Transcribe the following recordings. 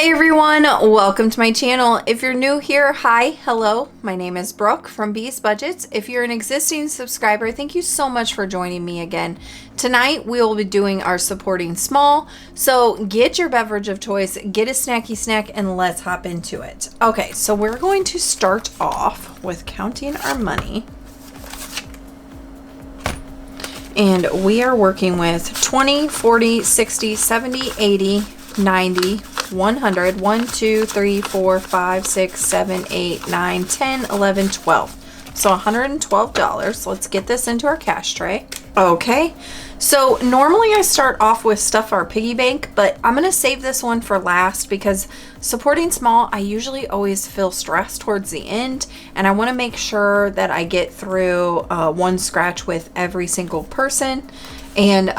Hi everyone, welcome to my channel. If you're new here, hi, hello, my name is Brooke from BudgetBudgets. If you're an existing subscriber, thank you so much for joining me again. Tonight we will be doing our supporting small, so get your beverage of choice, get a snacky snack, and let's hop into it. Okay, so we're going to start off with counting our money. And we are working with 20, 40, 60, 70, 80, 90, 100, 1, 2, 3, 4, 5, 6, 7, 8, 9, 10, 11, 12. So $112. Let's get this into our cash tray. Okay, so normally I start off with stuff our piggy bank, but I'm going to save this one for last because supporting small, I usually always feel stressed towards the end, and I want to make sure that I get through one scratch with every single person. And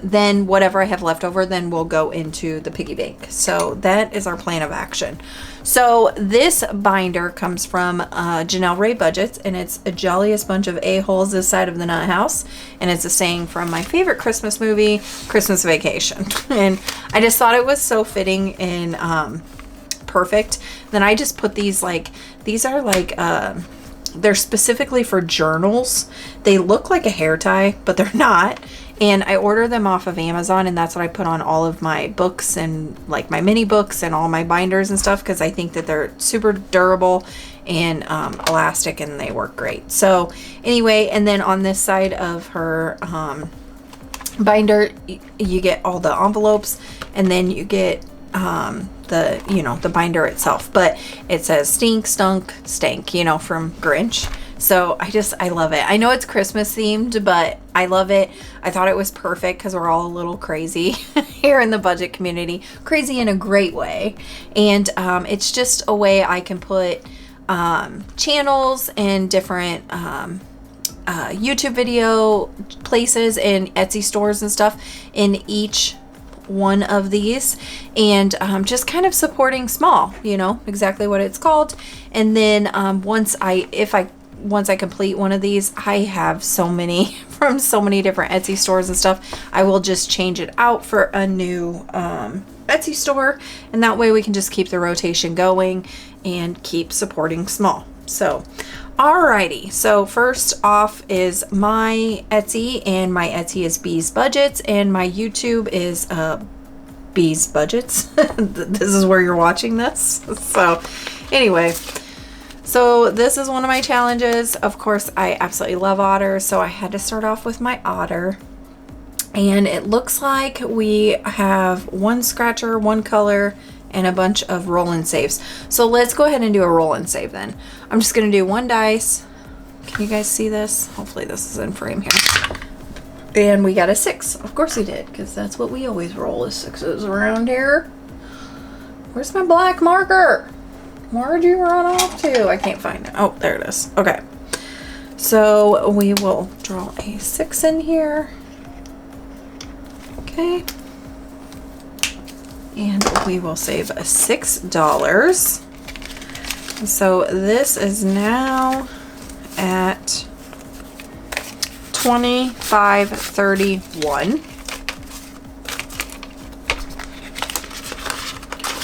then whatever I have left over, then we'll go into the piggy bank. So that is our plan of action. So this binder comes from JanellRaeBudgets, and it's a jolliest bunch of a-holes this side of the nut house. And it's a saying from my favorite Christmas movie, Christmas Vacation. And I just thought it was so fitting and perfect. Then I just put these these are they're specifically for journals. They look like a hair tie, but they're not. And I order them off of Amazon, and that's what I put on all of my books and like my mini books and all my binders and stuff, because I think that they're super durable and elastic, and they work great. So anyway, and then on this side of her binder, you get all the envelopes, and then you get the binder itself, but it says stink, stunk, stank, from Grinch. So I love it. I know it's Christmas themed, but I love it. I thought it was perfect because we're all a little crazy here in the budget community, crazy in a great way. And it's just a way I can put channels and different YouTube video places and Etsy stores and stuff in each one of these, and just kind of supporting small, exactly what it's called. And then once I complete one of these, I have so many from so many different Etsy stores and stuff, I will just change it out for a new Etsy store, and that way we can just keep the rotation going and keep supporting small. So alrighty, so first off is my Etsy, and my Etsy is BudgetBudgets, and my YouTube is BudgetBudgets. This is where you're watching this. So anyway, so this is one of my challenges. Of course, I absolutely love otters, so I had to start off with my otter. And it looks like we have one scratcher, one color, and a bunch of roll and saves. So let's go ahead and do a roll and save then. I'm just gonna do one dice. Can you guys see this? Hopefully this is in frame here. And we got a 6. Of course we did, because that's what we always roll, is 6s around here. Where's my black marker? Where'd you run off to? I can't find it. Oh, there it is. Okay. So we will draw a 6 in here. Okay. And we will save $6. So this is now at $25.31.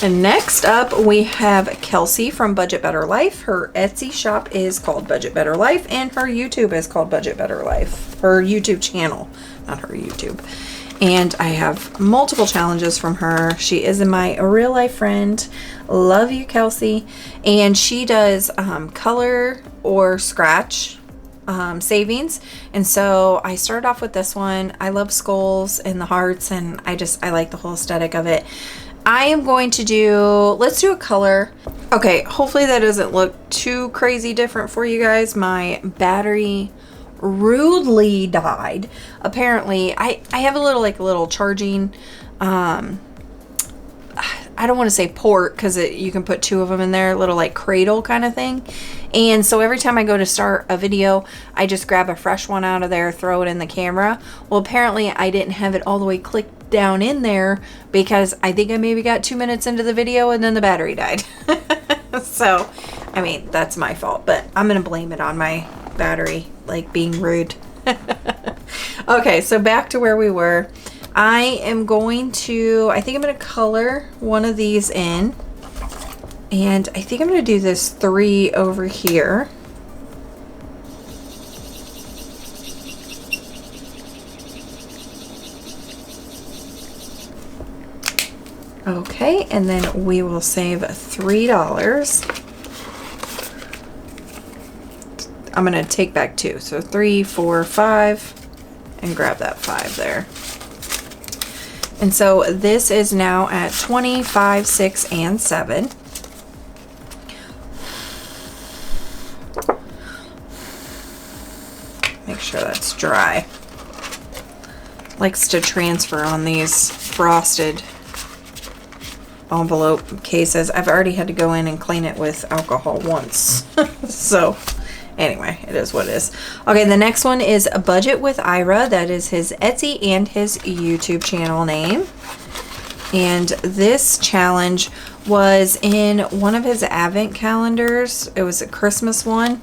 And next up we have Kelsey from BudgetBetterLife. Her Etsy shop is called BudgetBetterLife, and her YouTube is called BudgetBetterLife. Her YouTube channel, not her YouTube. And I have multiple challenges from her. She is my real life friend. Love you, Kelsey. And she does color or scratch savings. And so I started off with this one. I love skulls and the hearts, and I like the whole aesthetic of it. I am going to let's do a color. Okay, hopefully that doesn't look too crazy different for you guys. My battery rudely died. Apparently, I have a little charging, I don't want to say port, because you can put 2 of them in there, little like cradle kind of thing. And so every time I go to start a video, I just grab a fresh one out of there, throw it in the camera. Well, apparently I didn't have it all the way clicked down in there, because I think I maybe got 2 minutes into the video and then the battery died. So, I mean, that's my fault, but I'm going to blame it on my battery, like being rude. Okay, so back to where we were. I think I'm going to color one of these in. And I think I'm going to do this 3 over here. Okay, and then we will save $3. I'm going to take back 2. So 3, 4, 5, and grab that 5 there. And so this is now at 20, 5, 6, and 7. Make sure that's dry. Likes to transfer on these frosted envelope cases. I've already had to go in and clean it with alcohol once. So anyway, it is what it is. Okay, the next one is BudgetWithIra. That is his Etsy and his YouTube channel name. And this challenge was in one of his advent calendars. It was a Christmas one.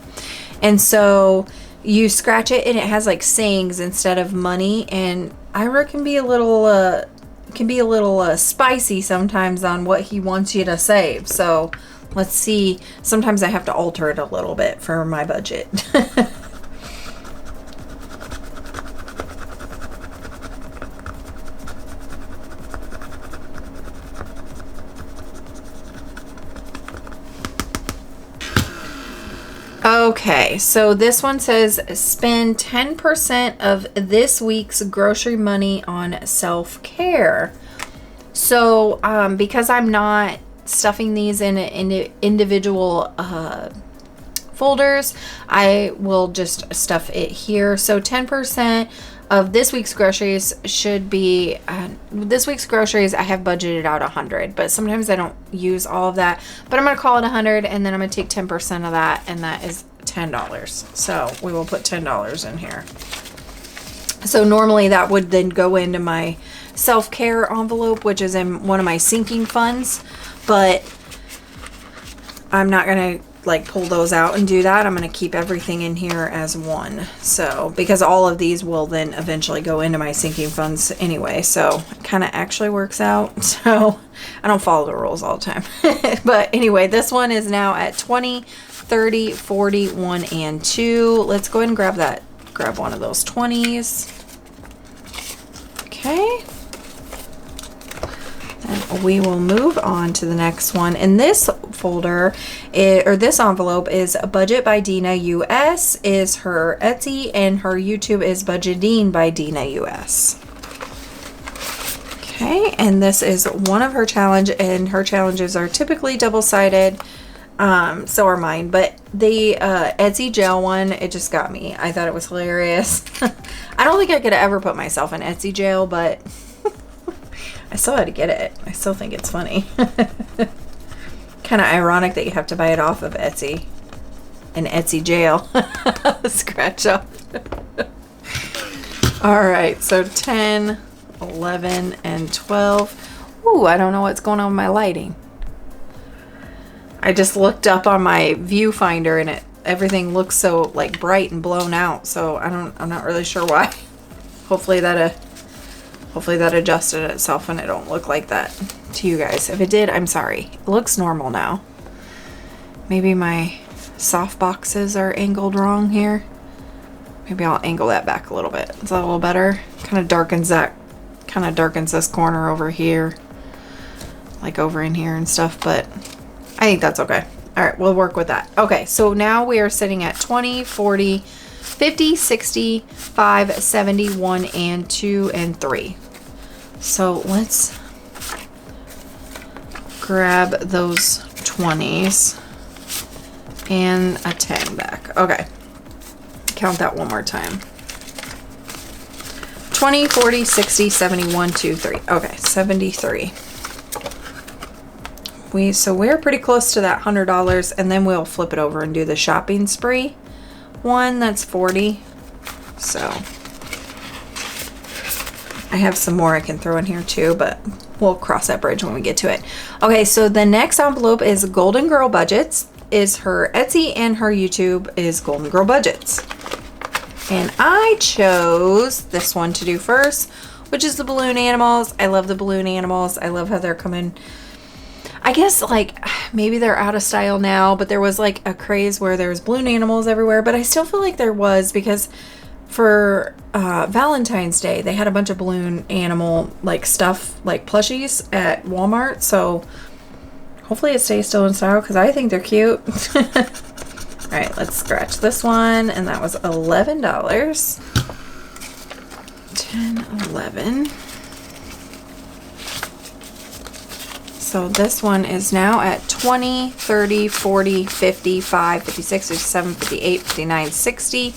And so you scratch it and it has like sayings instead of money. And Ira can be a little spicy sometimes on what he wants you to save. So let's see. Sometimes I have to alter it a little bit for my budget. Okay, so this one says spend 10% of this week's grocery money on self-care. So because I'm not stuffing these in individual folders, I will just stuff it here. So 10% of this week's groceries should be this week's groceries. I have budgeted out 100, but sometimes I don't use all of that, but I'm gonna call it 100, and then I'm gonna take 10% of that, and that is $10. So we will put $10 in here. So normally that would then go into my self-care envelope, which is in one of my sinking funds, but I'm not gonna like pull those out and do that. I'm going to keep everything in here as one. So because all of these will then eventually go into my sinking funds anyway, so it kind of actually works out. So I don't follow the rules all the time. But anyway, this one is now at 20, 30, 40, 1, and 2. Let's go ahead and grab one of those 20s. Okay. And we will move on to the next one. And this folder, or this envelope, is BudgetByDennaUs, is her Etsy, and her YouTube is BudgettingByDennaUs. Okay, and this is one of her challenge, and her challenges are typically double-sided. So are mine, but the Etsy gel one, it just got me. I thought it was hilarious. I don't think I could ever put myself in Etsy jail, but I still had to get it. I still think it's funny. Kind of ironic that you have to buy it off of Etsy. An Etsy jail. Scratch off. Alright, so 10, 11, and 12. Ooh, I don't know what's going on with my lighting. I just looked up on my viewfinder and everything looks so like bright and blown out. So I'm not really sure why. Hopefully that adjusted itself and it don't look like that to you guys. If it did, I'm sorry. It looks normal now. Maybe my soft boxes are angled wrong here. Maybe I'll angle that back a little bit. Is that a little better? Kind of darkens this corner over here, like over in here and stuff, but I think that's okay. All right, we'll work with that. Okay, so now we are sitting at 20, 40, 50, 60, 5, 70, 1, and 2, and 3. So let's grab those 20s and a 10 back. Okay, count that one more time. 20, 40, 60, 70, 1, 2, 3. Okay, 73. So we're pretty close to that $100, and then we'll flip it over and do the shopping spree one. That's 40. So I have some more I can throw in here too, but we'll cross that bridge when we get to it. Okay, so the next envelope is GoldenGirlBudgets, is her Etsy, and her YouTube is GoldenGirlBudgets. And I chose this one to do first, which is the balloon animals. I love the balloon animals. I love how they're coming. I guess like maybe they're out of style now, but there was like a craze where there was balloon animals everywhere. But I still feel like there was, because for Valentine's Day they had a bunch of balloon animal like stuff, like plushies at Walmart. So hopefully it stays still in style, because I think they're cute. All right, let's scratch this one, and that was $11. 10, 11. So this one is now at 20, 30, 40, 55, 56, 57, 58, 59, 60.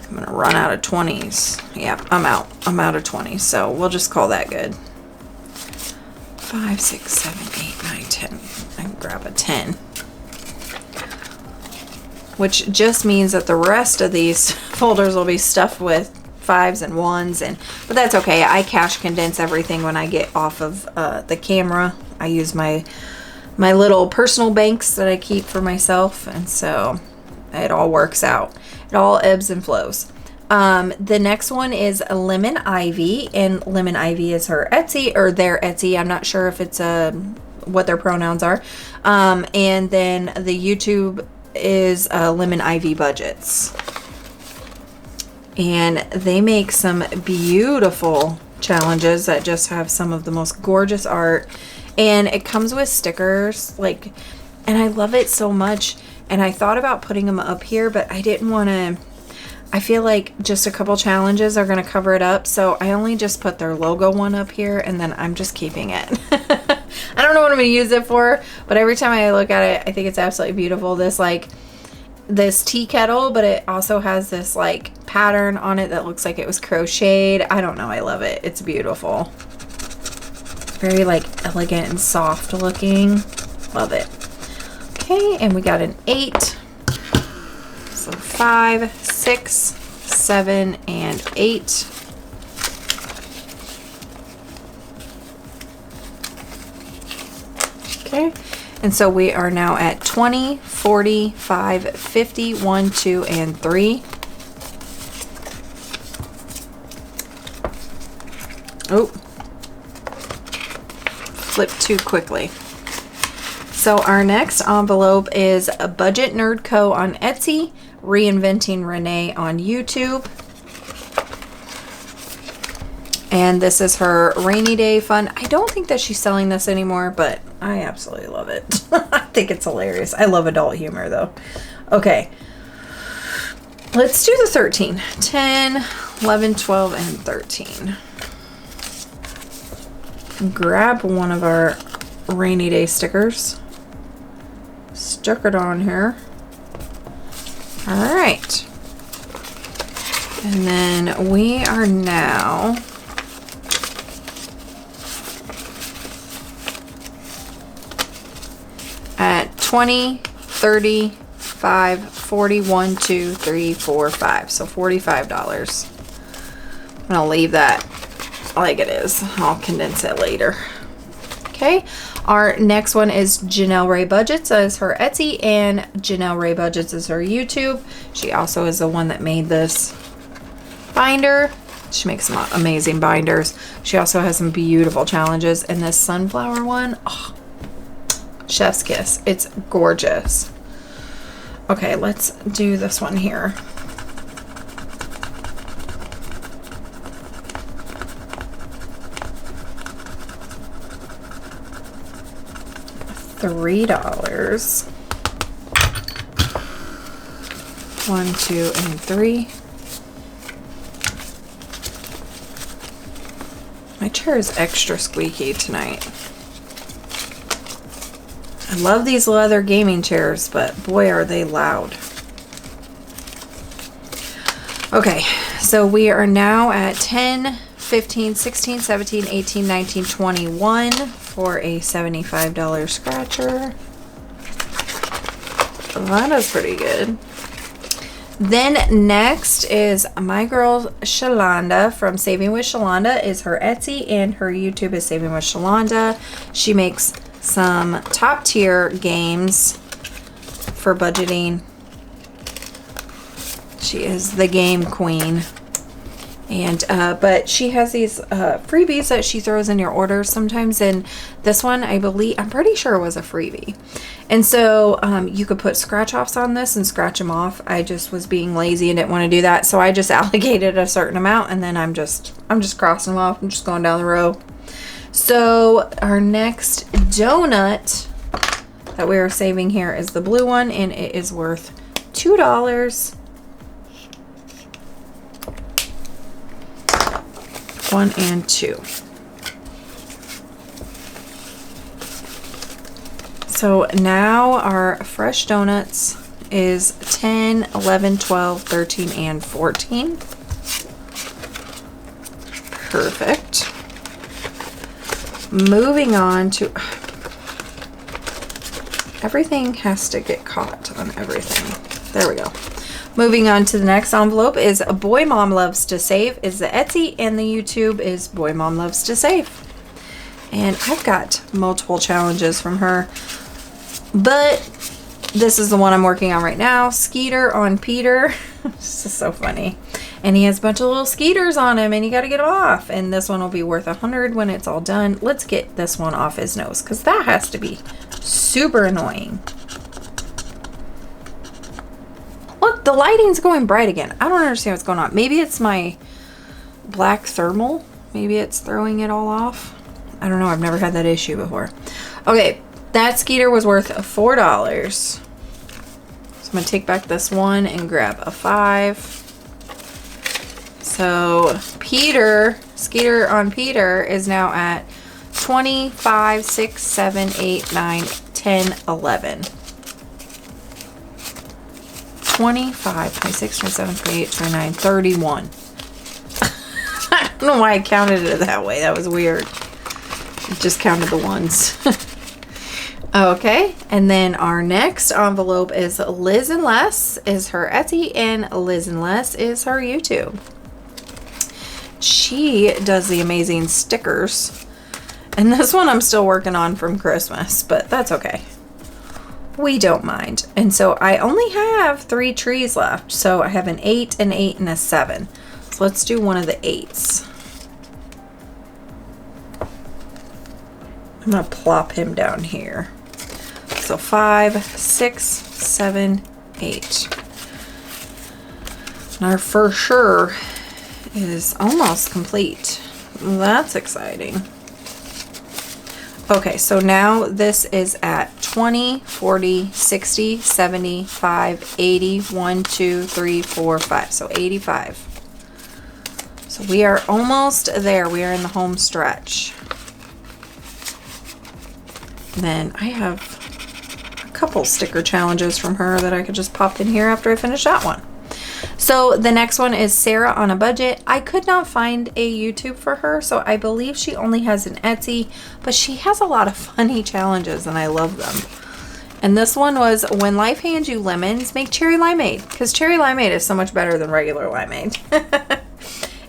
I'm going to run out of 20s. Yep, I'm out. I'm out of 20s. So we'll just call that good. 5, 6, 7, 8, 9, 10. I can grab a 10. Which just means that the rest of these folders will be stuffed with 5s and 1s, but that's okay. I cache condense everything when I get off of the camera. I use my little personal banks that I keep for myself, and so it all works out. It all ebbs and flows. The next one is Lemon Ivy, and Lemon Ivy is her Etsy, or their Etsy. I'm not sure if it's what their pronouns are. And then the YouTube is LemonIvyBudgets. And they make some beautiful challenges that just have some of the most gorgeous art. And it comes with stickers, like, and I love it so much. And I thought about putting them up here, but I didn't want to. I feel like just a couple challenges are going to cover it up. So I only just put their logo one up here, and then I'm just keeping it. I don't know what I'm going to use it for, but every time I look at it, I think it's absolutely beautiful. This tea kettle, but it also has this like pattern on it that looks like it was crocheted. I don't know. I love it. It's beautiful. Very like elegant and soft looking. Love it. Okay, and we got an 8. So 5, 6, 7, and 8. Okay. And so we are now at 20, 40, 5, 50, 1, 2, and 3. Oh, flipped too quickly. So our next envelope is a BudgetNerdCo on Etsy, Reinventing Renee on YouTube. And this is her rainy day fun. I don't think that she's selling this anymore, but I absolutely love it. I think it's hilarious. I love adult humor though. Okay. Let's do the 13. 10, 11, 12, and 13. Grab one of our rainy day stickers. Stuck it on here. All right. And then we are now at 20, 30, 5, 40, 1, 2, 3, 4, 5. So $45. I'm gonna leave that like it is. I'll condense it later. Okay, our next one is JanellRaeBudgets as her Etsy, and JanellRaeBudgets is her YouTube. She also is the one that made this binder. She makes some amazing binders. She also has some beautiful challenges, and this sunflower one, oh, chef's kiss. It's gorgeous. Okay, let's do this one here. $3. 1, 2, and 3. My chair is extra squeaky tonight. I love these leather gaming chairs, but boy are they loud. Okay, so we are now at 10, 15, 16, 17, 18, 19, 21 for a $75 scratcher. That is pretty good. Then next is my girl Shalonda from SavingWithShalonda is her Etsy, and her YouTube is SavingWithShalonda. She makes some top tier games for budgeting. She is the game queen. And but she has these freebies that she throws in your orders sometimes, and this one I'm pretty sure was a freebie. And so you could put scratch offs on this and scratch them off. I just was being lazy and didn't want to do that, so I just allocated a certain amount, and then I'm just crossing them off. I'm just going down the row. So our next donut that we are saving here is the blue one, and it is worth $2. 1 and 2. So now our fresh donuts is 10, 11, 12, 13, and 14. Perfect. Moving on to... Everything has to get caught on everything. There we go. Moving on to the next envelope is Boy Mom Loves to Save is the Etsy, and the YouTube is Boy Mom Loves to Save. And I've got multiple challenges from her, but this is the one I'm working on right now. Skeeter on Peter. This is so funny. And he has a bunch of little skeeters on him, and you got to get them off. And this one will be worth 100 when it's all done. Let's get this one off his nose, because that has to be super annoying. Look, the lighting's going bright again. I don't understand what's going on. Maybe it's my black thermal. Maybe it's throwing it all off. I don't know. I've never had that issue before. Okay, that skeeter was worth $4. So I'm going to take back this one and grab a 5. So Skeeter on Peter is now at 20, 5, 6, 7, 8, 9, 10, 11. 25, 26, 27, 28, 29, 31. I don't know why I counted it that way. That was weird. I just counted the ones. Okay, and then our next envelope is LizAndLess is her Etsy, and LizAndLess is her YouTube. She does the amazing stickers. And this one I'm still working on from Christmas, but that's okay. We don't mind. And so I only have 3 trees left. So I have an 8, an 8, and a 7. So let's do one of the 8s. I'm going to plop him down here. So 5, 6, 7, 8. And our for sure is almost complete. That's exciting. Okay, so now this is at 20, 40, 60, 75, 80, 1, 2, 3, 4, 5. So 85. So we are almost there. We are in the home stretch. Then I have a couple sticker challenges from her that I could just pop in here after I finish that one. So the next one is SaraOnaBudget. I could not find a YouTube for her, so I believe she only has an Etsy, but she has a lot of funny challenges and I love them. And this one was when life hands you lemons, make cherry limeade, because cherry limeade is so much better than regular limeade.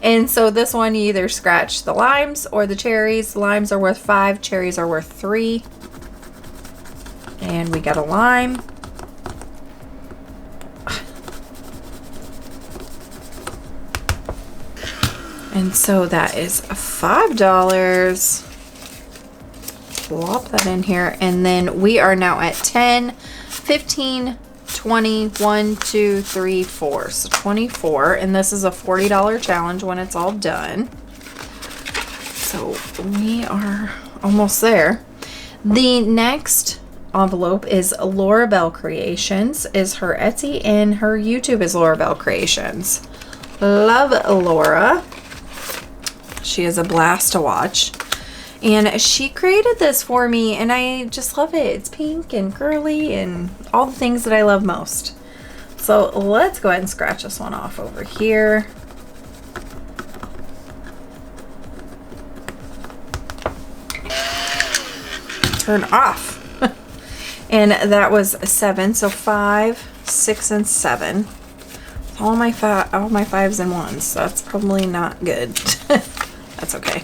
And so this one, you either scratch the limes or the cherries. Limes are worth 5, cherries are worth 3. And we got a lime. And so that is $5. Plop that in here. And then we are now at 10, 15, 20, 1, 2, 3, 4. So 24. And this is a $40 challenge when it's all done. So we are almost there. The next envelope is LauraBelCreations is her Etsy, and her YouTube is LauraBelCreations. Love Laura. She is a blast to watch. And she created this for me, and I just love it. It's pink and curly and all the things that I love most. So let's go ahead and scratch this one off over here. Turn off. And that was 7. So 5, 6, and 7. All my 5s and 1s. So that's probably not good. That's okay.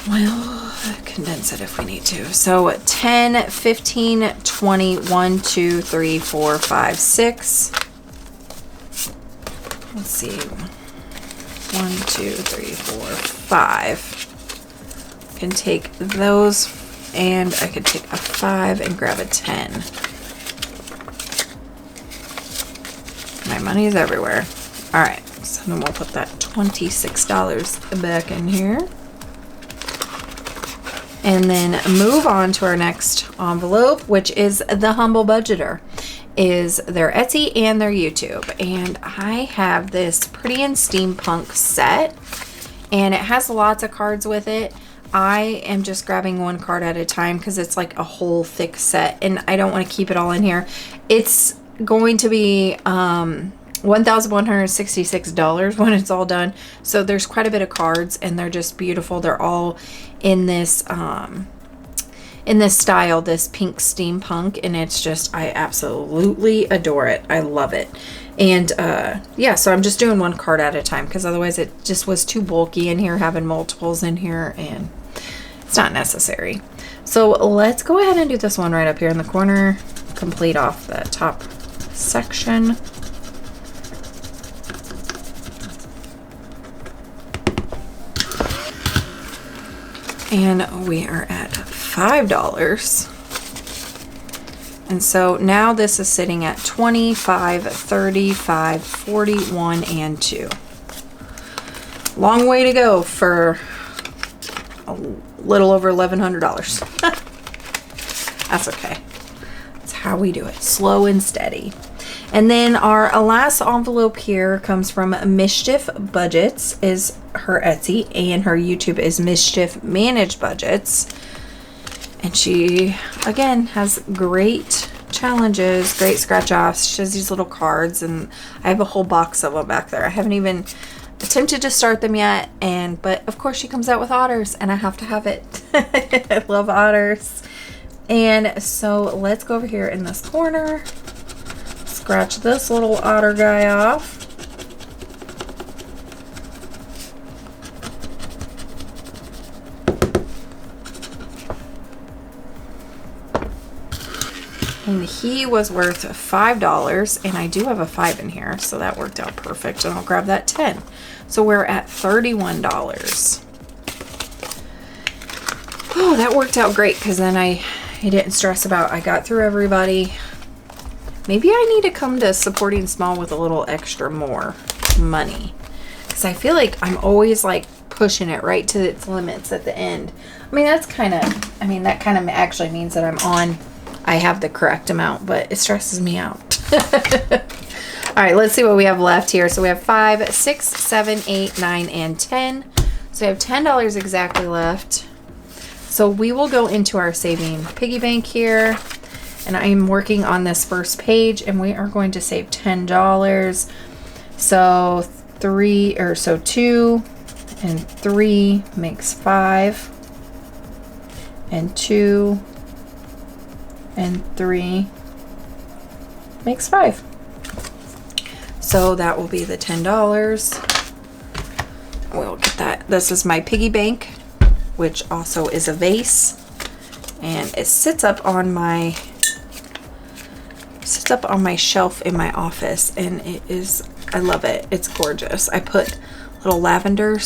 We'll condense it if we need to. So 10, 15, 20, 1, 2, 3, 4, 5, 6. let's see, 1, 2, 3, 4, 5. Can take those, and I could take a 5 and grab a 10. My money is everywhere. All right, so then we'll put that $26 back in here. And then move on to our next envelope, which is the Humble Budgeter. Is their Etsy and their YouTube. And I have this Pretty and Steampunk set, and it has lots of cards with it. I am just grabbing one card at a time because it's like a whole thick set, and I don't want to keep it all in here. It's going to be $1,166 when it's all done. So there's quite a bit of cards, and they're just beautiful. They're all in this style, this pink steampunk, and it's just, I absolutely adore it. I love it. And yeah, so I'm just doing one card at a time because otherwise it just was too bulky in here, having multiples in here, and it's not necessary. So let's go ahead and do this one right up here in the corner, complete off the top section. And we are at $5. And so now this is sitting at 25, 35, 41, and 2. Long way to go for a little over $1,100. That's okay. That's how we do it. Slow and steady. And then our last envelope here comes from MischeifBudgets, is her Etsy, and her YouTube is MischeifBudgets. And she, again, has great challenges, great scratch offs. She has these little cards, and I have a whole box of them back there. I haven't even attempted to start them yet, but of course she comes out with otters, and I have to have it. I love otters. And so let's go over here in this corner. Scratch this little otter guy off. And he was worth $5, and I do have a 5 in here, so that worked out perfect, and I'll grab that 10. So we're at $31. Oh, that worked out great, because then I didn't stress about, I got through everybody. Maybe I need to come to supporting small with a little extra more money, because I feel like I'm always like pushing it right to its limits at the end. I mean, that kind of actually means that I have the correct amount, but it stresses me out. All right, let's see what we have left here. So we have 5, 6, 7, 8, 9, and 10. So we have $10 exactly left. So we will go into our saving piggy bank here. And I am working on this first page, and we are going to save $10. So 2 and 3 makes 5, and 2 and 3 makes 5. So that will be the $10. We'll get that. This is my piggy bank, which also is a vase, and it sits up on my shelf in my office, and it is, I love it. It's gorgeous. I put little lavender,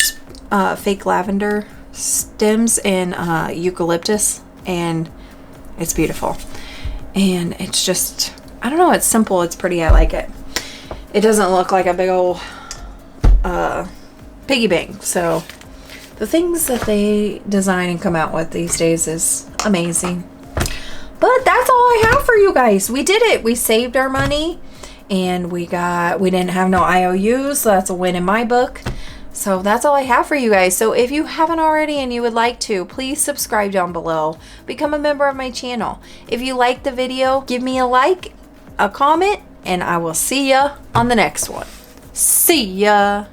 fake lavender stems in eucalyptus, and it's beautiful. And it's just, I don't know, it's simple, it's pretty, I like it. It doesn't look like a big old piggy bank. So the things that they design and come out with these days is amazing. But that's all I have for you guys. We did it. We saved our money, and we didn't have no IOUs, so that's a win in my book. So that's all I have for you guys. So if you haven't already and you would like to, please subscribe down below. Become a member of my channel. If you liked the video, give me a like, a comment, and I will see ya on the next one. See ya.